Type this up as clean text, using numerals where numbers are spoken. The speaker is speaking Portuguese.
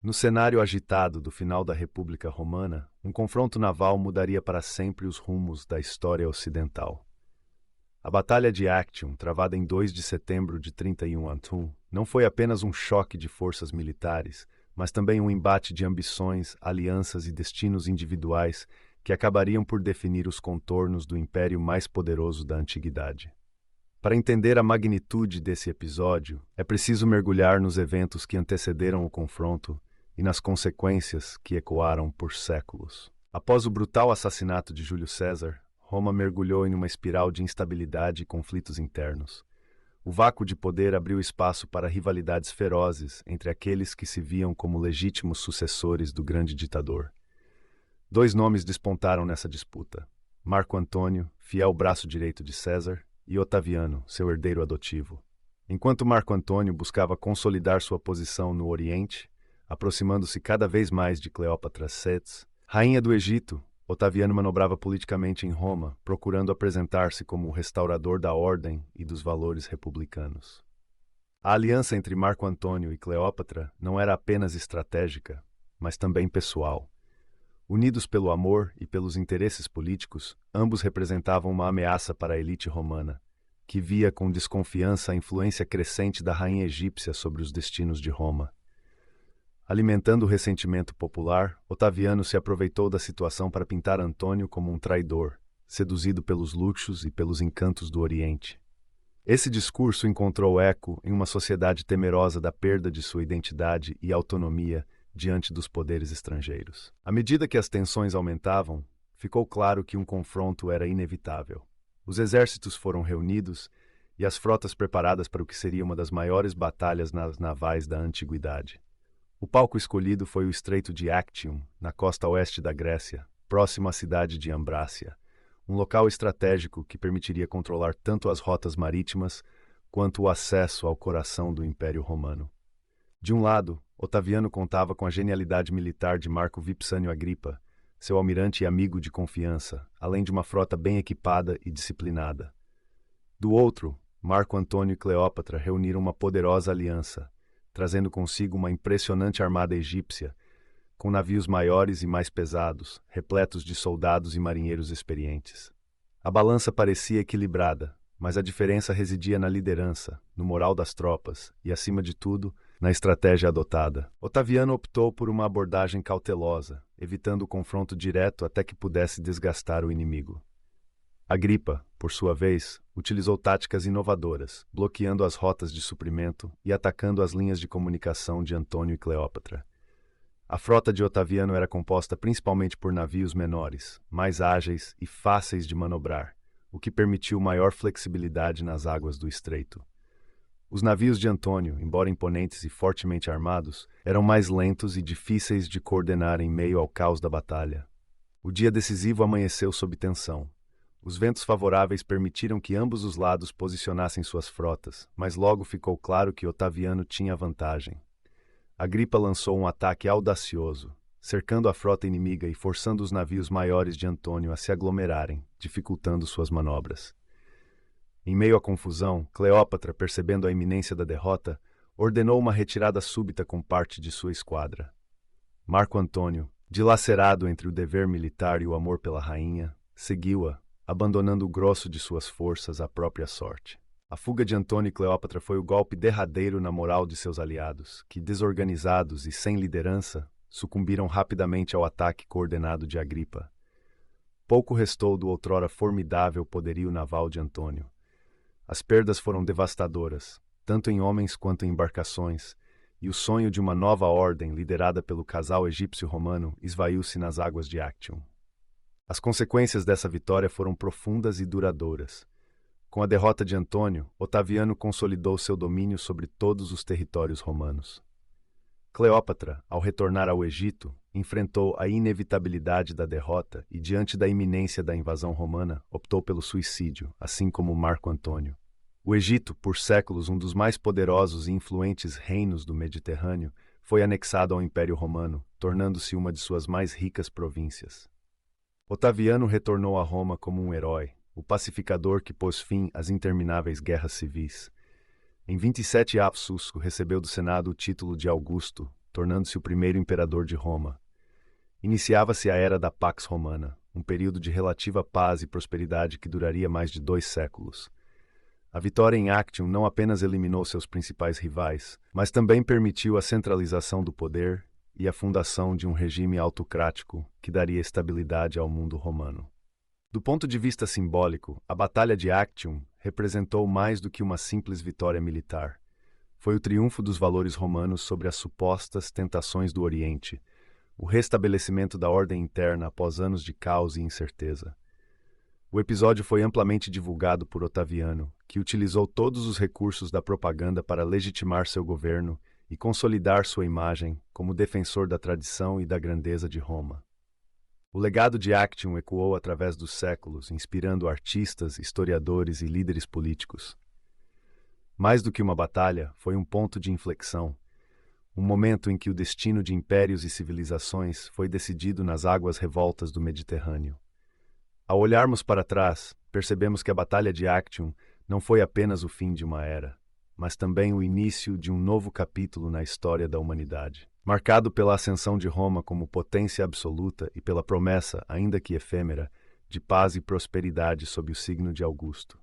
No cenário agitado do final da República Romana, um confronto naval mudaria para sempre os rumos da história ocidental. A Batalha de Actium, travada em 2 de setembro de 31 a.C., não foi apenas um choque de forças militares, mas também um embate de ambições, alianças e destinos individuais que acabariam por definir os contornos do império mais poderoso da antiguidade. Para entender a magnitude desse episódio, é preciso mergulhar nos eventos que antecederam o confronto e nas consequências que ecoaram por séculos. Após o brutal assassinato de Júlio César, Roma mergulhou em uma espiral de instabilidade e conflitos internos. O vácuo de poder abriu espaço para rivalidades ferozes entre aqueles que se viam como legítimos sucessores do grande ditador. Dois nomes despontaram nessa disputa: Marco Antônio, fiel braço direito de César, e Otaviano, seu herdeiro adotivo. Enquanto Marco Antônio buscava consolidar sua posição no Oriente, aproximando-se cada vez mais de Cleópatra Sedes, rainha do Egito, Otaviano manobrava politicamente em Roma, procurando apresentar-se como o restaurador da ordem e dos valores republicanos. A aliança entre Marco Antônio e Cleópatra não era apenas estratégica, mas também pessoal. Unidos pelo amor e pelos interesses políticos, ambos representavam uma ameaça para a elite romana, que via com desconfiança a influência crescente da rainha egípcia sobre os destinos de Roma. Alimentando o ressentimento popular, Otaviano se aproveitou da situação para pintar Antônio como um traidor, seduzido pelos luxos e pelos encantos do Oriente. Esse discurso encontrou eco em uma sociedade temerosa da perda de sua identidade e autonomia diante dos poderes estrangeiros. À medida que as tensões aumentavam, ficou claro que um confronto era inevitável. Os exércitos foram reunidos e as frotas preparadas para o que seria uma das maiores batalhas navais da antiguidade. O palco escolhido foi o Estreito de Actium, na costa oeste da Grécia, próximo à cidade de Ambrácia, um local estratégico que permitiria controlar tanto as rotas marítimas quanto o acesso ao coração do Império Romano. De um lado, Otaviano contava com a genialidade militar de Marco Vipsânio Agripa, seu almirante e amigo de confiança, além de uma frota bem equipada e disciplinada. Do outro, Marco Antônio e Cleópatra reuniram uma poderosa aliança, trazendo consigo uma impressionante armada egípcia, com navios maiores e mais pesados, repletos de soldados e marinheiros experientes. A balança parecia equilibrada, mas a diferença residia na liderança, no moral das tropas e, acima de tudo, na estratégia adotada. Otaviano optou por uma abordagem cautelosa, evitando o confronto direto até que pudesse desgastar o inimigo. Agripa, por sua vez, utilizou táticas inovadoras, bloqueando as rotas de suprimento e atacando as linhas de comunicação de Antônio e Cleópatra. A frota de Otaviano era composta principalmente por navios menores, mais ágeis e fáceis de manobrar, o que permitiu maior flexibilidade nas águas do estreito. Os navios de Antônio, embora imponentes e fortemente armados, eram mais lentos e difíceis de coordenar em meio ao caos da batalha. O dia decisivo amanheceu sob tensão. Os ventos favoráveis permitiram que ambos os lados posicionassem suas frotas, mas logo ficou claro que Otaviano tinha vantagem. Agripa lançou um ataque audacioso, cercando a frota inimiga e forçando os navios maiores de Antônio a se aglomerarem, dificultando suas manobras. Em meio à confusão, Cleópatra, percebendo a iminência da derrota, ordenou uma retirada súbita com parte de sua esquadra. Marco Antônio, dilacerado entre o dever militar e o amor pela rainha, seguiu-a, abandonando o grosso de suas forças à própria sorte. A fuga de Antônio e Cleópatra foi o golpe derradeiro na moral de seus aliados, que, desorganizados e sem liderança, sucumbiram rapidamente ao ataque coordenado de Agripa. Pouco restou do outrora formidável poderio naval de Antônio. As perdas foram devastadoras, tanto em homens quanto em embarcações, e o sonho de uma nova ordem liderada pelo casal egípcio-romano esvaiu-se nas águas de Actium. As consequências dessa vitória foram profundas e duradouras. Com a derrota de Antônio, Otaviano consolidou seu domínio sobre todos os territórios romanos. Cleópatra, ao retornar ao Egito, enfrentou a inevitabilidade da derrota e, diante da iminência da invasão romana, optou pelo suicídio, assim como Marco Antônio. O Egito, por séculos um dos mais poderosos e influentes reinos do Mediterrâneo, foi anexado ao Império Romano, tornando-se uma de suas mais ricas províncias. Otaviano retornou a Roma como um herói, o pacificador que pôs fim às intermináveis guerras civis. Em 27 Susco recebeu do Senado o título de Augusto, tornando-se o primeiro imperador de Roma. Iniciava-se a Era da Pax Romana, um período de relativa paz e prosperidade que duraria mais de 2 séculos. A vitória em Actium não apenas eliminou seus principais rivais, mas também permitiu a centralização do poder e a fundação de um regime autocrático que daria estabilidade ao mundo romano. Do ponto de vista simbólico, a Batalha de Actium representou mais do que uma simples vitória militar. Foi o triunfo dos valores romanos sobre as supostas tentações do Oriente, o restabelecimento da ordem interna após anos de caos e incerteza. O episódio foi amplamente divulgado por Otaviano, que utilizou todos os recursos da propaganda para legitimar seu governo e consolidar sua imagem como defensor da tradição e da grandeza de Roma. O legado de Actium ecoou através dos séculos, inspirando artistas, historiadores e líderes políticos. Mais do que uma batalha, foi um ponto de inflexão, um momento em que o destino de impérios e civilizações foi decidido nas águas revoltas do Mediterrâneo. Ao olharmos para trás, percebemos que a Batalha de Actium não foi apenas o fim de uma era, mas também o início de um novo capítulo na história da humanidade, marcado pela ascensão de Roma como potência absoluta e pela promessa, ainda que efêmera, de paz e prosperidade sob o signo de Augusto.